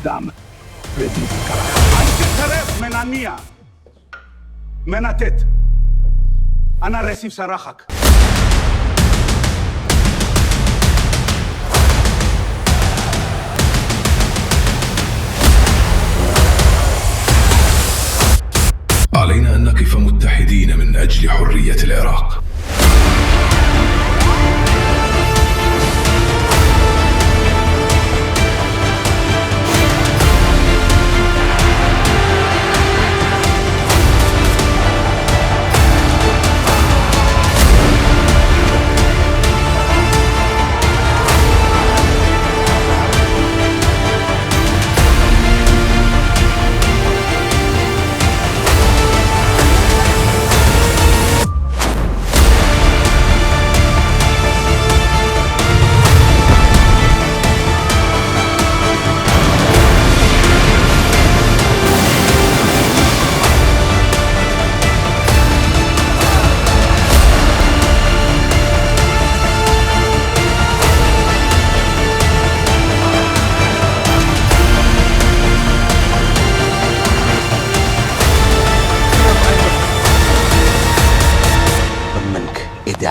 דם ונזכר. אל תתקרב, מנניה! מנתת. אנא רסיף סרחק. علينا أن نقف متحدين من أجل حرية العراق.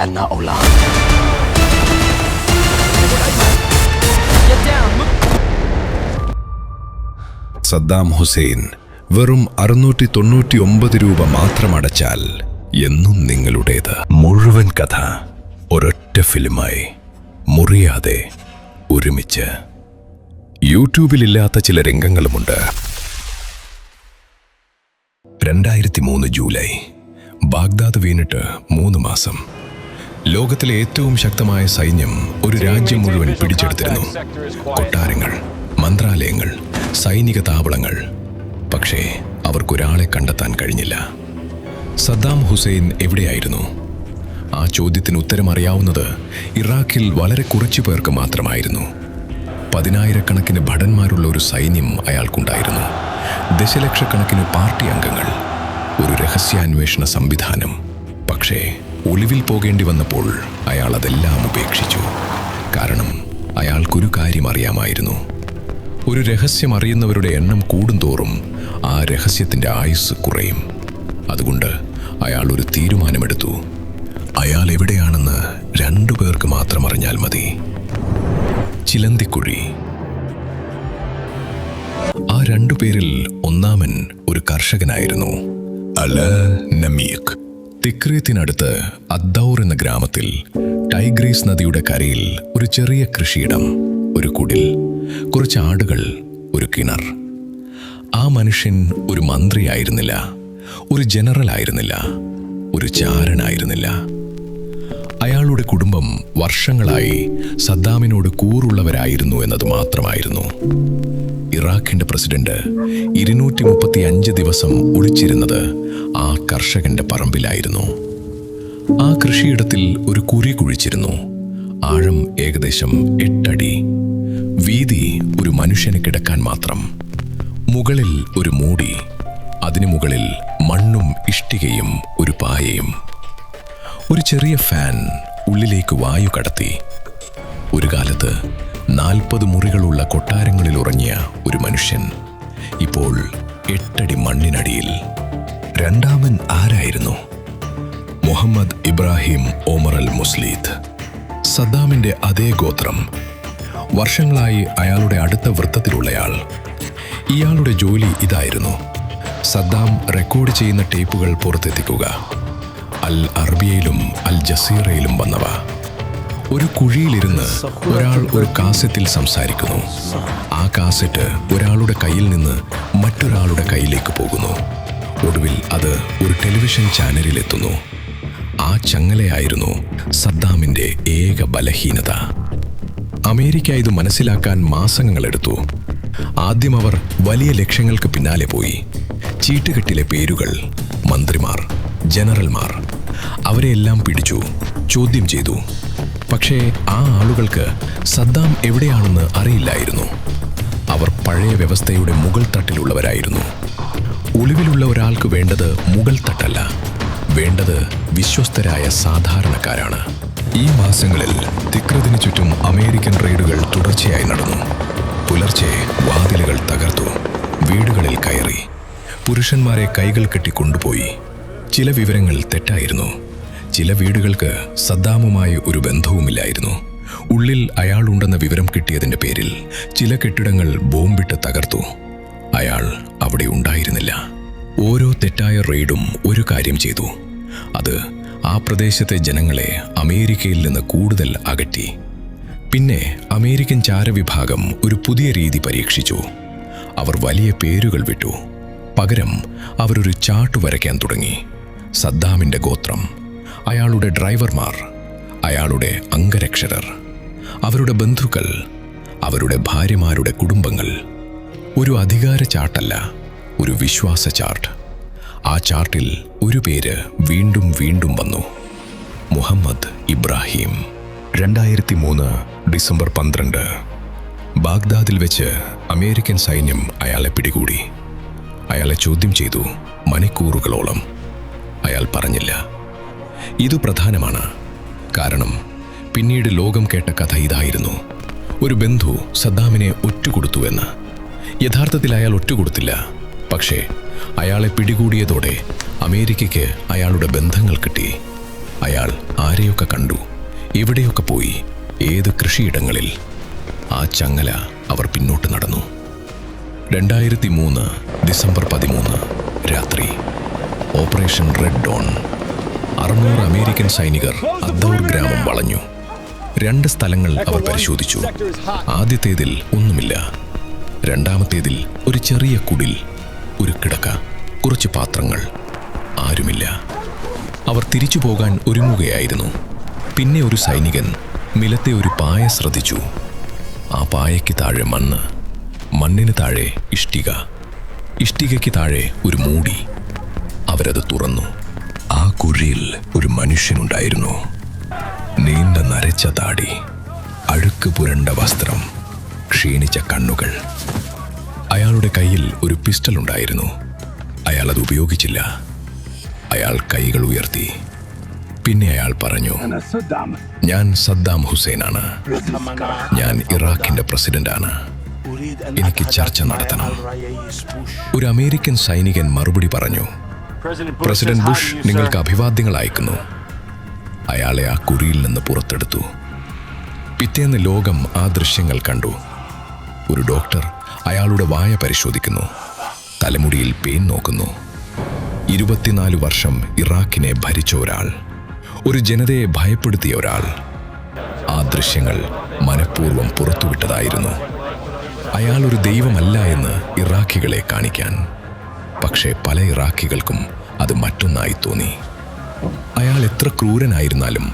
عنا أو لا. Saddam Hussain വെറും 699 രൂപ മാത്രം അടച്ചാൽ എന്നും നിങ്ങളുടേത്. മുഴുവൻ കഥ ഒരൊറ്റ ഫിലിമായി, മുറിയാതെ, ഒരുമിച്ച്. യൂട്യൂബിലില്ലാത്ത ചില രംഗങ്ങളുമുണ്ട്. 2003 ജൂലൈ. ബാഗ്ദാദ് വീണിട്ട് 3 മാസം. ലോകത്തിലെ ഏറ്റവും ശക്തമായ സൈന്യം ഒരു രാജ്യം മുഴുവൻ പിടിച്ചെടുത്തിരുന്നു. കൊട്ടാരങ്ങൾ, മന്ത്രാലയങ്ങൾ, സൈനിക താവളങ്ങൾ. പക്ഷേ അവർക്കൊരാളെ കണ്ടെത്താൻ കഴിഞ്ഞില്ല. സദ്ദാം ഹുസൈൻ എവിടെയായിരുന്നു? ആ ചോദ്യത്തിന് ഉത്തരം അറിയാവുന്നത് ഇറാഖിൽ വളരെ കുറച്ചു പേർക്ക് മാത്രമായിരുന്നു. 10,000-കണക്കിന് ഭടന്മാരുള്ള ഒരു സൈന്യം അയാൾക്കുണ്ടായിരുന്നു. ദശലക്ഷക്കണക്കിന് പാർട്ടി അംഗങ്ങൾ, ഒരു രഹസ്യാന്വേഷണ സംവിധാനം. പക്ഷേ ഒളിവിൽ പോകേണ്ടി വന്നപ്പോൾ അയാൾ അതെല്ലാം ഉപേക്ഷിച്ചു. കാരണം അയാൾക്കൊരു കാര്യം അറിയാമായിരുന്നു. ഒരു രഹസ്യം അറിയുന്നവരുടെ എണ്ണം കൂടുന്തോറും ആ രഹസ്യത്തിൻ്റെ ആയുസ് കുറയും. അതുകൊണ്ട് അയാൾ ഒരു തീരുമാനമെടുത്തു. അയാൾ എവിടെയാണെന്ന് 2 പേർക്ക് മാത്രം അറിഞ്ഞാൽ മതി. ചിലന്തിക്കുഴി. ആ 2 പേരിൽ ഒന്നാമൻ ഒരു കർഷകനായിരുന്നു, അല നമീഖ്. തിക്രീത്തിനടുത്ത് അദ്ദൗർ എന്ന ഗ്രാമത്തിൽ ടൈഗ്രീസ് നദിയുടെ കരയിൽ ഒരു ചെറിയ കൃഷിയിടം, ഒരു കുടിൽ, കുറച്ച് ആടുകൾ, ഒരു കിണർ. ആ മനുഷ്യൻ ഒരു മന്ത്രിയായിരുന്നില്ല, ഒരു ജനറൽ ആയിരുന്നില്ല, ഒരു ചാരനായിരുന്നില്ല. അയാളുടെ കുടുംബം വർഷങ്ങളായി സദ്ദാമിനോട് കൂറുള്ളവരായിരുന്നു എന്നത് മാത്രമായിരുന്നു. ഇറാഖിന്റെ പ്രസിഡന്റ് 235 ദിവസം ഒളിച്ചിരുന്നത് ആ കർഷകന്റെ പറമ്പിലായിരുന്നു. ആ കൃഷിയിടത്തിൽ ഒരു കുഴി കുഴിച്ചിരുന്നു. ആഴം ഏകദേശം 8 അടി, വീതി ഒരു മനുഷ്യന് കിടക്കാൻ മാത്രം. മുകളിൽ ഒരു മൂടി, അതിനു മുകളിൽ മണ്ണും ഇഷ്ടികയും ഒരു പായയും. ഒരു ചെറിയ ഫാൻ ഉള്ളിലേക്ക് വായു കടത്തി. ഒരു കാലത്ത് 40 മുറികളുള്ള കൊട്ടാരങ്ങളിൽ ഉറങ്ങിയ ഒരു മനുഷ്യൻ ഇപ്പോൾ 8 അടി മണ്ണിനടിയിൽ. രണ്ടാമൻ ആരായിരുന്നു? മുഹമ്മദ് ഇബ്രാഹിം ഒമർ അൽ മുസ്ലീദ്. സദ്ദാമിന്റെ അതേ ഗോത്രം. വർഷങ്ങളായി അയാളുടെ അടുത്ത വൃത്തത്തിലുള്ളയാൾ. ഇയാളുടെ ജോലി ഇതായിരുന്നു: സദ്ദാം റെക്കോർഡ് ചെയ്യുന്ന ടേപ്പുകൾ പുറത്തെത്തിക്കുക. അൽ അറബിയയിലും അൽ ജസീറയിലും വന്നവ. ഒരു കുഴിയിലിരുന്ന് ഒരാൾ ഒരു കാസറ്റിൽ സംസാരിക്കുന്നു. ആ കാസറ്റ് ഒരാളുടെ കയ്യിൽ നിന്ന് മറ്റൊരാളുടെ കയ്യിലേക്ക് പോകുന്നു. ഒടുവിൽ അത് ഒരു ടെലിവിഷൻ ചാനലിലെത്തുന്നു. ആ ചങ്ങലയായിരുന്നു സദ്ദാമിന്റെ ഏക ബലഹീനത. അമേരിക്ക ഇത് മനസ്സിലാക്കാൻ മാസങ്ങളെടുത്തു. ആദ്യം അവർ വലിയ ലക്ഷ്യങ്ങൾക്ക് പിന്നാലെ പോയി. ചീട്ടുകെട്ടിലെ പേരുകൾ, മന്ത്രിമാർ, ജനറൽമാർ, അവരെയെല്ലാം പിടിച്ചു, ചോദ്യം ചെയ്തു. പക്ഷേ ആ ആളുകൾക്ക് സദ്ദാം എവിടെയാണെന്ന് അറിയില്ലായിരുന്നു. അവർ പഴയ വ്യവസ്ഥയുടെ മുകൾ തട്ടിലുള്ളവരായിരുന്നു. ഒളിവിലുള്ള ഒരാൾക്ക് വേണ്ടത് മുകൾ തട്ടല്ല, വേണ്ടത് വിശ്വസ്തരായ സാധാരണക്കാരാണ്. ഈ മാസങ്ങളിൽ തിക്രതിനു ചുറ്റും അമേരിക്കൻ റെയ്ഡുകൾ തുടർച്ചയായി നടന്നു. പുലർച്ചെ വാതിലുകൾ തകർത്തു, വീടുകളിൽ കയറി, പുരുഷന്മാരെ കൈകൾ കെട്ടി കൊണ്ടുപോയി. ചില വിവരങ്ങൾ തെറ്റായിരുന്നു. ചില വീടുകൾക്ക് സദ്ദാമുമായി ഒരു ബന്ധവുമില്ലായിരുന്നു. ഉള്ളിൽ അയാളുണ്ടെന്ന വിവരം കിട്ടിയതിൻ്റെ പേരിൽ ചില കെട്ടിടങ്ങൾ ബോംബിട്ട് തകർത്തു. അയാൾ അവിടെ ഉണ്ടായിരുന്നില്ല. ഓരോ തെറ്റായ റെയ്ഡും ഒരു കാര്യം ചെയ്തു. അത് ആ പ്രദേശത്തെ ജനങ്ങളെ അമേരിക്കയിൽ നിന്ന് കൂടുതൽ അകറ്റി. പിന്നെ അമേരിക്കൻ ചാരവിഭാഗം ഒരു പുതിയ രീതി പരീക്ഷിച്ചു. അവർ വലിയ പേരുകൾ വിട്ടു. പകരം അവരൊരു ചാർട്ട് വരയ്ക്കാൻ തുടങ്ങി. സദ്ദാമിൻ്റെ ഗോത്രം, അയാളുടെ ഡ്രൈവർമാർ, അയാളുടെ അംഗരക്ഷകർ, അവരുടെ ബന്ധുക്കൾ, അവരുടെ ഭാര്യമാരുടെ കുടുംബങ്ങൾ. ഒരു അധികാര ചാർട്ടല്ല, ഒരു വിശ്വാസ ചാർട്ട്. ആ ചാർട്ടിൽ ഒരു പേര് വീണ്ടും വീണ്ടും വന്നു: മുഹമ്മദ് ഇബ്രാഹിം. 2003 ഡിസംബർ 12 ബാഗ്ദാദിൽ വെച്ച് അമേരിക്കൻ സൈന്യം അയാളെ പിടികൂടി. അയാളെ ചോദ്യം ചെയ്തു മണിക്കൂറുകളോളം. അയാൾ പറഞ്ഞില്ല. ഇത് പ്രധാനമാണ്. കാരണം പിന്നീട് ലോകം കേട്ട കഥ ഇതായിരുന്നു: ഒരു ബന്ധു സദ്ദാമിനെ ഒറ്റുകൊടുത്തുവെന്ന്. യഥാർത്ഥത്തിൽ അയാൾ ഒറ്റുകൊടുത്തില്ല. പക്ഷേ അയാളെ പിടികൂടിയതോടെ അമേരിക്കയ്ക്ക് അയാളുടെ ബന്ധങ്ങൾ കിട്ടി. അയാൾ ആരെയൊക്കെ കണ്ടു, എവിടെയൊക്കെ പോയി, ഏത് കൃഷിയിടങ്ങളിൽ. ആ ചങ്ങല അവർ പിന്നോട്ട് നടന്നു. 2003 ഡിസംബർ 13 രാത്രി, ഓപ്പറേഷൻ റെഡ് ഡോൺ. 600 അമേരിക്കൻ സൈനികർ അദ്ദൌർ ഗ്രാമം വളഞ്ഞു. 2 സ്ഥലങ്ങൾ അവർ പരിശോധിച്ചു. ആദ്യത്തേതിൽ ഒന്നുമില്ല. രണ്ടാമത്തേതിൽ ഒരു ചെറിയ കുടിൽ, ഒരു കിടക്ക, കുറച്ച് പാത്രങ്ങൾ. ആരുമില്ല. അവർ തിരിച്ചു പോകാൻ ഒരുങ്ങുകയായിരുന്നു. പിന്നെ ഒരു സൈനികൻ നിലത്തെ ഒരു പായ ശ്രദ്ധിച്ചു. ആ പായയ്ക്ക് താഴെ മണ്ണ്, മണ്ണിന് താഴെ ഇഷ്ടിക, ഇഷ്ടികയ്ക്ക് താഴെ ഒരു മൂടി. അവരത് തുറന്നു. ആ കുഴിയിൽ ഒരു മനുഷ്യനുണ്ടായിരുന്നു. നീണ്ട നരച്ച താടി, അഴുക്ക് പുരണ്ട വസ്ത്രം, ക്ഷീണിച്ച കണ്ണുകൾ. അയാളുടെ കയ്യിൽ ഒരു പിസ്റ്റൾ ഉണ്ടായിരുന്നു. അയാൾ അത് ഉപയോഗിച്ചില്ല. അയാൾ കൈകൾ ഉയർത്തി. പിന്നെ അയാൾ പറഞ്ഞു, ഞാൻ സദ്ദാം ഹുസൈനാണ്. ഞാൻ ഇറാഖിന്റെ പ്രസിഡന്റാണ്. എനിക്ക് ചർച്ച നടത്തണം. ഒരു അമേരിക്കൻ സൈനികൻ മറുപടി പറഞ്ഞു, പ്രസിഡന്റ് ബുഷ് നിങ്ങൾക്ക് അഭിവാദ്യങ്ങൾ അയക്കുന്നു. അയാളെ ആ കുഴിയിൽ നിന്ന് പുറത്തെടുത്തു. പിറ്റേന്ന് ലോകം ആ ദൃശ്യങ്ങൾ കണ്ടു. ഒരു ഡോക്ടർ അയാളുടെ വായ പരിശോധിക്കുന്നു, തലമുടിയിൽ പേൻ നോക്കുന്നു. 24 വർഷം ഇറാഖിനെ ഭരിച്ച ഒരാൾ, ഒരു ജനതയെ ഭയപ്പെടുത്തിയ ഒരാൾ. ആ ദൃശ്യങ്ങൾ മനഃപൂർവ്വം പുറത്തുവിട്ടതായിരുന്നു. അയാൾ ഒരു ദൈവമല്ല എന്ന് ഇറാഖികളെ കാണിക്കാൻ. പക്ഷേ പല ഇറാഖികൾക്കും അത് മറ്റൊന്നായി തോന്നി. അയാൾ എത്ര ക്രൂരനായിരുന്നാലും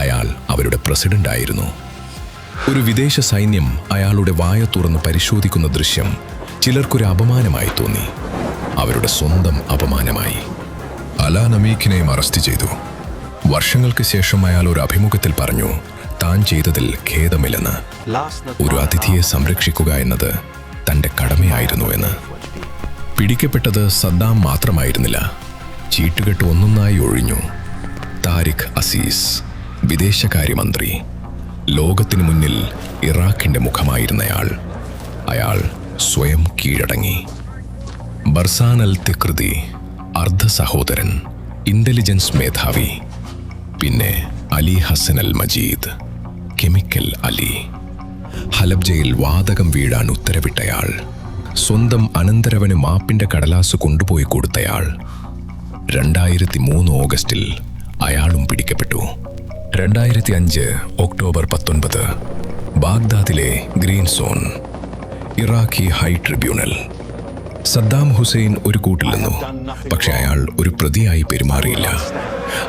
അയാൾ അവരുടെ പ്രസിഡന്റായിരുന്നു. ഒരു വിദേശ സൈന്യം അയാളുടെ വായ തുറന്ന് പരിശോധിക്കുന്ന ദൃശ്യം ചിലർക്കൊരു അപമാനമായി തോന്നി. അവരുടെ സ്വന്തം അപമാനമായി. അലാ നമീഖിനെയും അറസ്റ്റ് ചെയ്തു. വർഷങ്ങൾക്ക് ശേഷം അയാൾ ഒരു അഭിമുഖത്തിൽ പറഞ്ഞു, താൻ ചെയ്തതിൽ ഖേദമില്ലെന്ന്. ഒരു അതിഥിയെ സംരക്ഷിക്കുക എന്നത് തൻ്റെ കടമയായിരുന്നു എന്ന്. പിടിക്കപ്പെട്ടത് സദ്ദാം മാത്രമായിരുന്നില്ല. ചീട്ടുകെട്ട് ഒന്നൊന്നായി ഒഴിഞ്ഞു. താരിഖ് അസീസ്, വിദേശകാര്യമന്ത്രി, ലോകത്തിനു മുന്നിൽ ഇറാഖിന്റെ മുഖമായിരുന്നയാൾ. അയാൾ സ്വയം കീഴടങ്ങി. ബർസാൻ അൽ തിക്രിദി, അർദ്ധ സഹോദരൻ, ഇന്റലിജൻസ് മേധാവി. പിന്നെ അലി ഹസൻ അൽ മജീദ്, കെമിക്കൽ അലി. ഹലബ്ജയിൽ വാതകം വീഴാൻ ഉത്തരവിട്ടയാൾ. സ്വന്തം അനന്തരവന് മാപ്പിന്റെ കടലാസ് കൊണ്ടുപോയി കൊടുത്തയാൾ. 2003 ഓഗസ്റ്റിൽ അയാളും പിടിക്കപ്പെട്ടു. 2005 ഒക്ടോബർ 19 ബാഗ്ദാദിലെ green zone, Iraqi high tribunal. Saddam Hussein ഒരു കൂട്ടിൽ നിന്നു. പക്ഷെ അയാൾ ഒരു പ്രതിയായി പെരുമാറിയില്ല.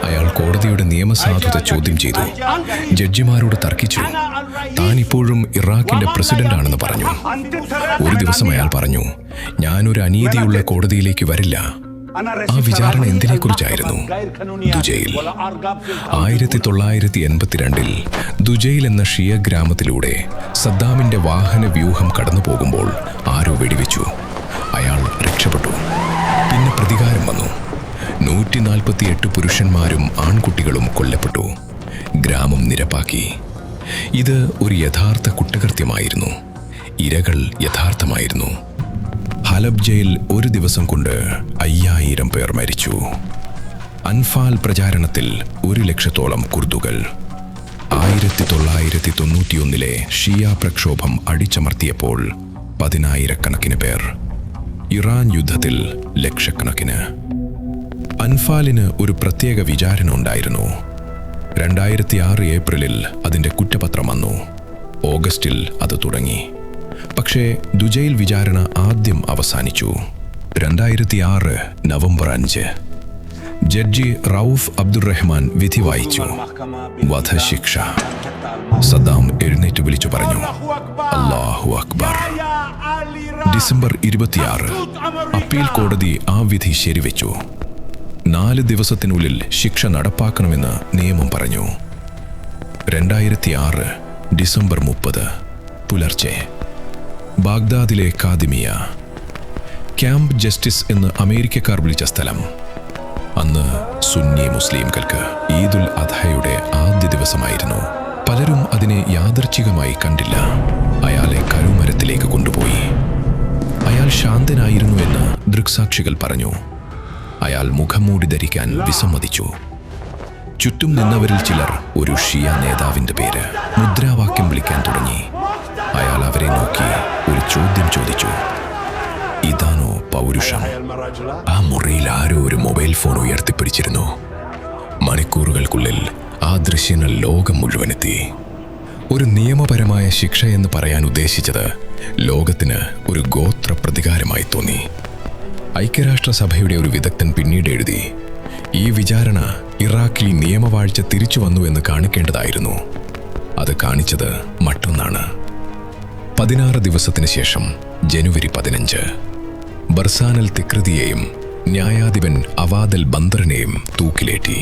അയാൾ കോടതിയുടെ നിയമസാധുത ചോദ്യം ചെയ്തു. ജഡ്ജിമാരോട് തർക്കിച്ചു. താൻ ഇപ്പോഴും ഇറാഖിന്റെ പ്രസിഡന്റാണെന്ന് പറഞ്ഞു. ഒരു ദിവസം അയാൾ പറഞ്ഞു, ഞാനൊരു അനീതിയുള്ള കോടതിയിലേക്ക് വരില്ല. ആ വിചാരണ എന്തിനെക്കുറിച്ചായിരുന്നു? ദുജയിൽ. 1982 ദുജയിൽ എന്ന ഷിയ ഗ്രാമത്തിലൂടെ സദ്ദാമിന്റെ വാഹന വ്യൂഹം കടന്നു പോകുമ്പോൾ ആരോ വെടിവെച്ചു. അയാൾ രക്ഷപ്പെട്ടു. പിന്നെ പ്രതികാരം വന്നു. 148 പുരുഷന്മാരും ആൺകുട്ടികളും കൊല്ലപ്പെട്ടു. ഗ്രാമം നിരപ്പാക്കി. ഇത് ഒരു യഥാർത്ഥ കുറ്റകൃത്യമായിരുന്നു. ഇരകൾ യഥാർത്ഥമായിരുന്നു. ഹലബ്ജയിൽ ഒരു ദിവസം കൊണ്ട് 5000 പേർ മരിച്ചു. അൻഫാൽ പ്രചാരണത്തിൽ 100,000-ഓളം കുർദുകൾ. 1991 ഷിയ പ്രക്ഷോഭം അടിച്ചമർത്തിയപ്പോൾ 10,000-കണക്കിന് പേർ. ഇറാൻ യുദ്ധത്തിൽ ലക്ഷക്കണക്കിന്. അൻഫാലിന് ഒരു പ്രത്യേക വിചാരണ ഉണ്ടായിരുന്നു. 2006 ഏപ്രിലിൽ അതിൻ്റെ കുറ്റപത്രം വന്നു. ഓഗസ്റ്റിൽ അത് തുടങ്ങി. പക്ഷേ ദുജൈൽ വിചാരണ ആദ്യം അവസാനിച്ചു. 2006 നവംബർ 5 ജഡ്ജി റൌഫ് അബ്ദുറഹ്മാൻ വിധി വായിച്ചു. വധശിക്ഷ. സദ്ദാം എഴുന്നേറ്റ് വിളിച്ചു പറഞ്ഞു, അല്ലാഹു അക്ബർ. ഡിസംബർ 26 അപ്പീൽ കോടതി ആ വിധി ശരിവെച്ചു. 4 ദിവസത്തിനുള്ളിൽ ശിക്ഷ നടപ്പാക്കണമെന്ന് നിയമം പറഞ്ഞു. 2006 ഡിസംബർ 30 പുലർച്ചെ ബാഗ്ദാദിലെ കാദിമിയ ക്യാമ്പ് ജസ്റ്റിസ് എന്ന് അമേരിക്കക്കാർ വിളിച്ച സ്ഥലം. അന്ന് സുന്നി മുസ്ലിംകൾക്ക് ഈദുൽ അദ്ഹയുടെ ആദ്യ ദിവസമായിരുന്നു. പലരും അതിനെ യാദൃച്ഛികമായി കണ്ടില്ല. അയാളെ കരുമരത്തിലേക്ക് കൊണ്ടുപോയി. അയാൾ ശാന്തനായിരുന്നു എന്ന് ദൃക്സാക്ഷികൾ പറഞ്ഞു. അയാൾ മുഖംമൂടി ധരിക്കാൻ വിസമ്മതിച്ചു. ചുറ്റും നിന്നവരിൽ ചിലർ ഒരു ഷിയ നേതാവിൻ്റെ പേര് മുദ്രാവാക്യം വിളിക്കാൻ തുടങ്ങി. അയാൾ അവരെ നോക്കി ഒരു ചോദ്യം ചോദിച്ചു, ഇതാണോ പൗരുഷം? ആ മുറിയിൽ ആരോ ഒരു മൊബൈൽ ഫോൺ ഉയർത്തിപ്പിടിച്ചിരുന്നു. മണിക്കൂറുകൾക്കുള്ളിൽ ആ ദൃശ്യങ്ങൾ ലോകം മുഴുവനെത്തി. ഒരു നിയമപരമായ ശിക്ഷ എന്ന് പറയാൻ ഉദ്ദേശിച്ചത് ലോകത്തിന് ഒരു ഗോത്ര പ്രതികാരമായി തോന്നി. ഐക്യരാഷ്ട്രസഭയുടെ ഒരു വിദഗ്ധൻ പിന്നീട് എഴുതി, ഈ വിചാരണ ഇറാഖിൽ നിയമവാഴ്ച തിരിച്ചു വന്നു എന്ന് കാണിക്കേണ്ടതായിരുന്നു. അത് കാണിച്ചത് മറ്റൊന്നാണ്. 16 ദിവസത്തിന് ശേഷം ജനുവരി 15 ബർസാനൽ തിക്രതിയെയും ന്യായാധിപൻ അവാദൽ ബന്ദറിനെയും തൂക്കിലേറ്റി.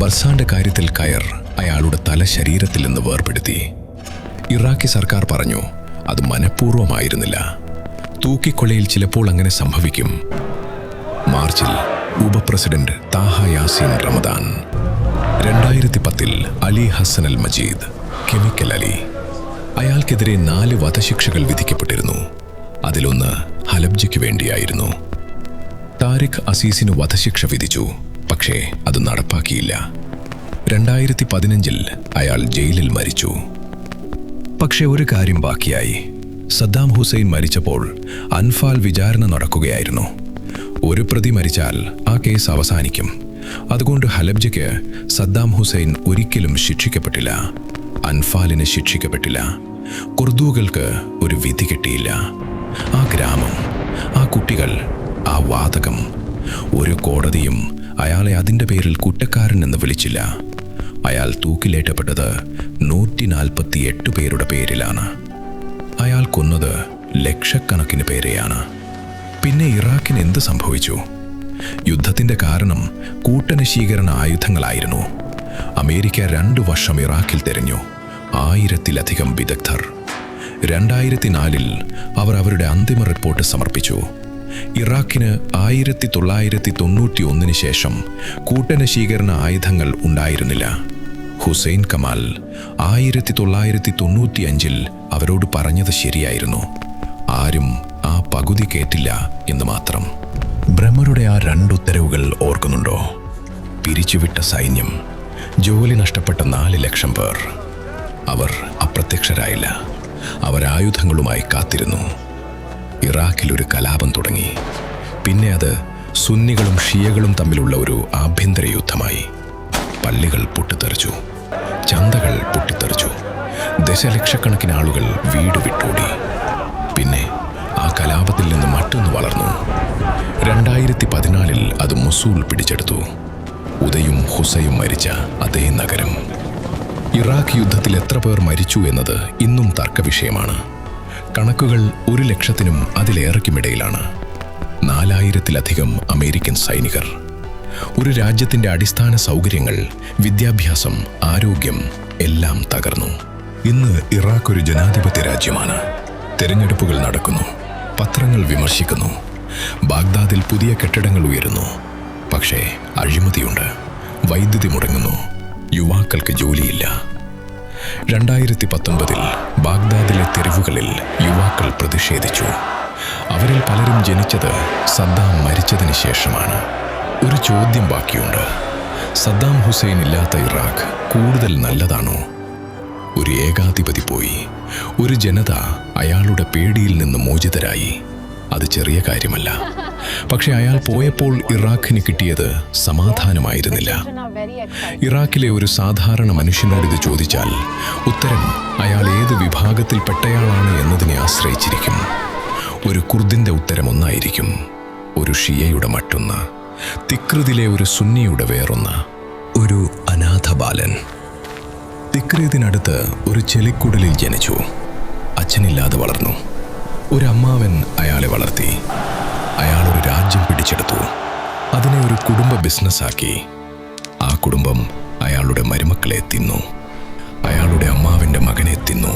ബർസാന്റെ കാര്യത്തിൽ കയർ അയാളുടെ തല ശരീരത്തിൽ നിന്ന് വേർപെടുത്തി. ഇറാഖി സർക്കാർ പറഞ്ഞു അത് മനഃപൂർവ്വമായിരുന്നില്ല. തൂക്കിക്കൊലയിൽ ചിലപ്പോൾ അങ്ങനെ സംഭവിക്കും. മാർച്ചിൽ ഉപപ്രസിഡന്റ് താഹ യാസീൻ റമദാൻ. 2010 അലി ഹസൻ അൽ മജീദ്, കെമിക്കൽ അലി. അയാൾക്കെതിരെ 4 വധശിക്ഷകൾ വിധിക്കപ്പെട്ടിരുന്നു. അതിലൊന്ന് ഹലബ്ജയ്ക്ക് വേണ്ടിയായിരുന്നു. താരിഖ് അസീസിന് വധശിക്ഷ വിധിച്ചു, പക്ഷേ അത് നടപ്പാക്കിയില്ല. 2015 അയാൾ ജയിലിൽ മരിച്ചു. പക്ഷേ ഒരു കാര്യം ബാക്കിയായി. സദ്ദാം ഹുസൈൻ മരിച്ചപ്പോൾ അൻഫാൽ വിചാരണ നടക്കുകയായിരുന്നു. ഒരു പ്രതി മരിച്ചാൽ ആ കേസ് അവസാനിക്കും. അതുകൊണ്ട് ഹലബ്ജയ്ക്ക് സദ്ദാം ഹുസൈൻ ഒരിക്കലും ശിക്ഷിക്കപ്പെട്ടില്ല. അൻഫാലിന് ശിക്ഷിക്കപ്പെട്ടില്ല. കുർദുകൾക്ക് ഒരു വിധി കിട്ടിയില്ല. ആ ഗ്രാമം, ആ കുട്ടികൾ, ആ വാതകം, ഒരു കോടതിയും അയാളെ അതിൻ്റെ പേരിൽ കുറ്റക്കാരൻ എന്ന് വിളിച്ചില്ല. അയാൾ തൂക്കിലേറ്റപ്പെട്ടത് 148 പേരുടെ പേരിലാണ്. അയാൾ കൊന്നത് ലക്ഷക്കണക്കിന് പേരെയാണ്. പിന്നെ ഇറാഖിന് എന്ത് സംഭവിച്ചു? യുദ്ധത്തിൻ്റെ കാരണം കൂട്ടനശീകരണ ആയുധങ്ങളായിരുന്നു. അമേരിക്ക 2 വർഷം ഇറാഖിൽ തെരഞ്ഞു. 1000-ലധികം വിദഗ്ധർ. 2004 അവർ അവരുടെ അന്തിമ റിപ്പോർട്ട് സമർപ്പിച്ചു. ഇറാഖിന് 1991 ശേഷം കൂട്ടനശീകരണ ആയുധങ്ങൾ ഉണ്ടായിരുന്നില്ല. ഹുസൈൻ കമാൽ 1995 അവരോട് പറഞ്ഞത് ശരിയായിരുന്നു. ആരും ആ പകുതി കേട്ടില്ല എന്ന് മാത്രം. ബ്രഹ്മരുടെ ആ 2 ഉത്തരവുകൾ ഓർക്കുന്നുണ്ടോ? പിരിച്ചുവിട്ട സൈന്യം, ജോലി നഷ്ടപ്പെട്ട 4 ലക്ഷം പേർ. അവർ അപ്രത്യക്ഷരായില്ല. അവർ ആയുധങ്ങളുമായി കാത്തിരുന്നു. ഇറാഖിൽ ഒരു കലാപം തുടങ്ങി. പിന്നെ അത് സുന്നികളും ഷിയകളും തമ്മിലുള്ള ഒരു ആഭ്യന്തര യുദ്ധമായി. പള്ളികൾ പൊട്ടിത്തെറിച്ചു, ചന്തകൾ പൊട്ടിത്തെറിച്ചു, ദശലക്ഷക്കണക്കിന് ആളുകൾ വീട് വിട്ടോടി. പിന്നെ ആ കലാപത്തിൽ നിന്ന് മറ്റൊന്ന് വളർന്നു. 2014 അത് മൊസൂൾ പിടിച്ചെടുത്തു. ഉദയും ഹുസയും മരിച്ച അതേ നഗരം. ഇറാഖ് യുദ്ധത്തിൽ എത്ര പേർ മരിച്ചു എന്നത് ഇന്നും തർക്കവിഷയമാണ്. കണക്കുകൾ 100,000-നും അതിലേറെക്കുമിടയിലാണ്. 4000-ലധികം അമേരിക്കൻ സൈനികർ. ഒരു രാജ്യത്തിൻ്റെ അടിസ്ഥാന സൗകര്യങ്ങൾ, വിദ്യാഭ്യാസം, ആരോഗ്യം എല്ലാം തകർന്നു. ഇന്ന് ഇറാഖ് ഒരു ജനാധിപത്യ രാജ്യമാണ്. തെരഞ്ഞെടുപ്പുകൾ നടക്കുന്നു, പത്രങ്ങൾ വിമർശിക്കുന്നു, ബാഗ്ദാദിൽ പുതിയ കെട്ടിടങ്ങൾ ഉയരുന്നു. പക്ഷേ അഴിമതിയുണ്ട്, വൈദ്യുതി മുടങ്ങുന്നു, യുവാക്കൾക്ക് ജോലിയില്ല. 2019 ബാഗ്ദാദിലെ തെരുവുകളിൽ യുവാക്കൾ പ്രതിഷേധിച്ചു. അവരിൽ പലരും ജനിച്ചത് സദ്ദാം മരിച്ചതിന് ശേഷമാണ്. ഒരു ചോദ്യം ബാക്കിയുണ്ട്. സദ്ദാം ഹുസൈൻ ഇല്ലാത്ത ഇറാഖ് കൂടുതൽ നല്ലതാണോ? ഒരു ഏകാധിപതി പോയി. ഒരു ജനത അയാളുടെ പേടിയിൽ നിന്ന് മോചിതരായി. അത് ചെറിയ കാര്യമല്ല. പക്ഷെ അയാൾ പോയപ്പോൾ ഇറാഖിന് കിട്ടിയത് സമാധാനമായിരുന്നില്ല. ഇറാഖിലെ ഒരു സാധാരണ മനുഷ്യനോട് ഇത് ചോദിച്ചാൽ ഉത്തരം അയാൾ ഏത് വിഭാഗത്തിൽപ്പെട്ടയാളാണ് എന്നതിനെ ആശ്രയിച്ചിരിക്കും. ഒരു കുർദിന്റെ ഉത്തരം ഒന്നായിരിക്കും, ഒരു ഷിയയുടെ മറ്റൊന്ന്, തിക്രിദിലെ ഒരു സുന്നിയുടെ വേറൊന്ന്, ഒരു അനാഥ ബാലൻ. തിക്രിദിനടുത്ത് ഒരു ചെളിക്കുടലിൽ ജനിച്ചു. അച്ഛനില്ലാതെ വളർന്നു. ഒരു അമ്മാവൻ അയാളെ വളർത്തി. അയാൾ ഒരു രാജ്യം പിടിച്ചെടുത്തു. അതിനെ ഒരു കുടുംബ ബിസിനസ്സാക്കി. ആ കുടുംബം അയാളുടെ മരുമക്കളെ തിന്നു. അയാളുടെ അമ്മാവിൻ്റെ മകനെ തിന്നു.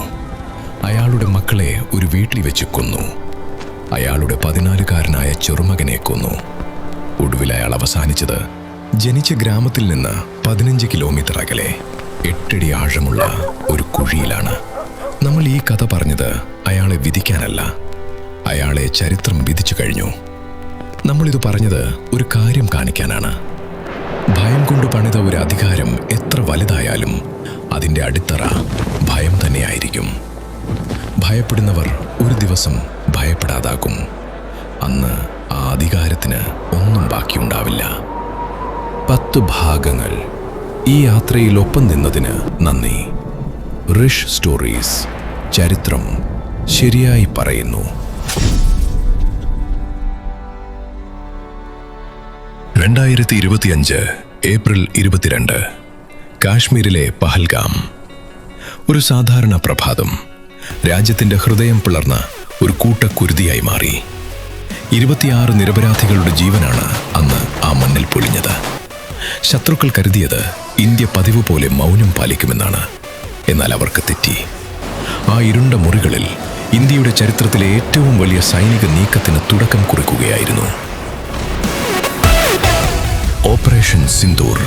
അയാളുടെ മക്കളെ ഒരു വീട്ടിൽ വെച്ച് കൊന്നു. അയാളുടെ 14-കാരനായ ചെറുമകനെ കൊന്നു. ഒടുവിൽ അയാൾ അവസാനിച്ചത് ജനിച്ച ഗ്രാമത്തിൽ നിന്ന് 15 കിലോമീറ്റർ അകലെ 8 അടി ആഴമുള്ള ഒരു കുഴിയിലാണ്. നമ്മൾ ഈ കഥ പറഞ്ഞത് അയാളെ വിധിക്കാനല്ല, അയാളെ ചരിത്രം വിധിച്ചു കഴിഞ്ഞു. നമ്മളിത് പറഞ്ഞത് ഒരു കാര്യം കാണിക്കാനാണ്. ഭയം കൊണ്ട് പണിത ഒരു അധികാരം എത്ര വലുതായാലും അതിൻ്റെ അടിത്തറ ഭയം തന്നെയായിരിക്കും. ഭയപ്പെടുന്നവർ ഒരു ദിവസം ഭയപ്പെടാതാകും. അന്ന് ആ അധികാരത്തിന് ഒന്നും ബാക്കിയുണ്ടാവില്ല. 10 ഭാഗങ്ങൾ. ഈ യാത്രയിൽ ഒപ്പം നിന്നതിന് നന്ദി. റിഷ് സ്റ്റോറീസ്, ചരിത്രം ശരിയായി പറയുന്നു. 2025 ഏപ്രിൽ 22 കാശ്മീരിലെ പഹൽഗാം. ഒരു സാധാരണ പ്രഭാതം രാജ്യത്തിൻ്റെ ഹൃദയം പിളർന്ന ഒരു കൂട്ടക്കുരുതിയായി മാറി. 26 നിരപരാധികളുടെ ജീവനാണ് അന്ന് ആ മണ്ണിൽ പൊലിഞ്ഞത്. ശത്രുക്കൾ കരുതിയത് ഇന്ത്യ പതിവ് പോലെ മൗനം പാലിക്കുമെന്നാണ്. എന്നാൽ അവർക്ക് തെറ്റി. ആ ഇരുണ്ട മുറികളിൽ ഇന്ത്യയുടെ ചരിത്രത്തിലെ ഏറ്റവും വലിയ സൈനിക നീക്കത്തിന് തുടക്കം കുറിക്കുകയായിരുന്നു. ഓപ്പറേഷൻ സിന്ദൂർ.